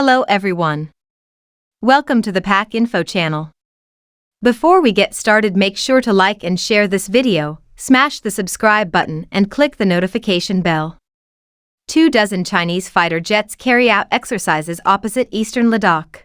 Hello everyone. Welcome to the Pack Info channel. Before we get started, make sure to like and share this video, smash the subscribe button and click the notification bell. 24 Chinese fighter jets carry out exercises opposite Eastern Ladakh.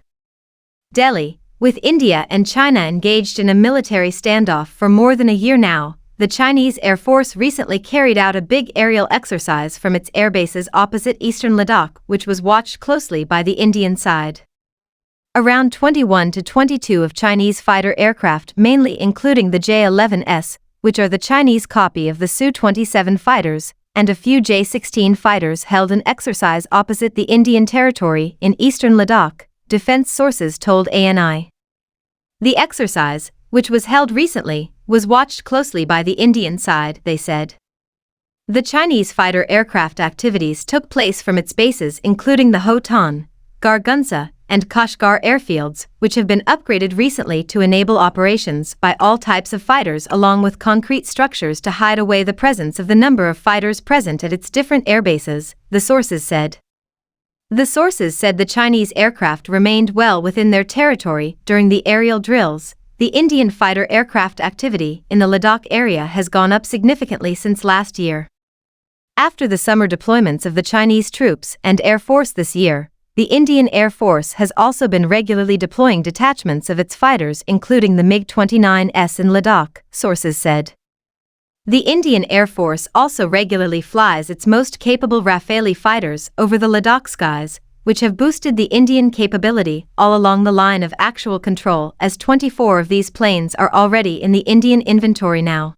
Delhi. With India and China engaged in a military standoff for more than a year now, the Chinese Air Force recently carried out a big aerial exercise from its airbases opposite Eastern Ladakh, which was watched closely by the Indian side. Around 21 to 22 of Chinese fighter aircraft, mainly including the J-11S, which are the Chinese copy of the Su-27 fighters, and a few J-16 fighters held an exercise opposite the Indian territory in Eastern Ladakh, defense sources told ANI. The exercise, which was held recently, was watched closely by the Indian side, they said. The Chinese fighter aircraft activities took place from its bases including the Hotan, Gargunsa, and Kashgar airfields, which have been upgraded recently to enable operations by all types of fighters, along with concrete structures to hide away the presence of the number of fighters present at its different airbases, the sources said. The sources said the Chinese aircraft remained well within their territory during the aerial drills. The Indian fighter aircraft activity in the Ladakh area has gone up significantly since last year. After the summer deployments of the Chinese troops and Air Force this year, the Indian Air Force has also been regularly deploying detachments of its fighters, including the MiG-29S in Ladakh, sources said. The Indian Air Force also regularly flies its most capable Rafale fighters over the Ladakh skies, which have boosted the Indian capability all along the line of actual control, as 24 of these planes are already in the Indian inventory now.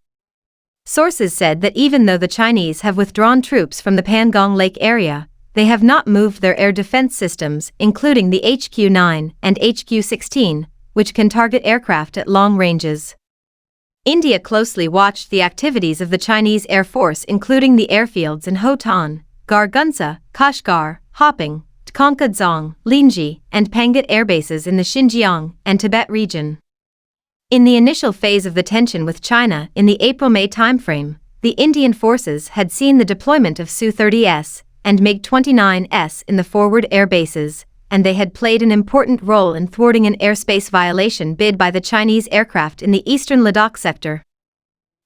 Sources said that even though the Chinese have withdrawn troops from the Pangong Lake area, they have not moved their air defense systems, including the HQ-9 and HQ-16, which can target aircraft at long ranges. India closely watched the activities of the Chinese Air Force, including the airfields in Hotan, Gargunsa, Kashgar, Hoping, Konkadzong, Linji, and Pangat airbases in the Xinjiang and Tibet region. In the initial phase of the tension with China in the April-May timeframe, the Indian forces had seen the deployment of Su-30S and MiG-29S in the forward air bases, and they had played an important role in thwarting an airspace violation bid by the Chinese aircraft in the Eastern Ladakh sector.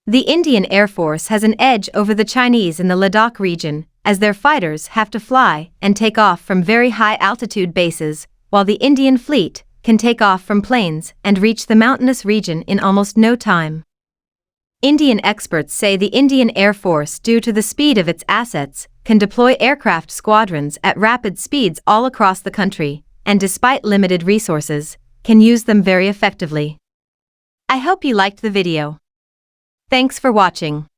The Indian Air Force has an edge over the Chinese in the Ladakh region, as their fighters have to fly and take off from very high-altitude bases, while the Indian fleet can take off from planes and reach the mountainous region in almost no time. Indian experts say the Indian Air Force, due to the speed of its assets, can deploy aircraft squadrons at rapid speeds all across the country, and despite limited resources, can use them very effectively. I hope you liked the video. Thanks for watching.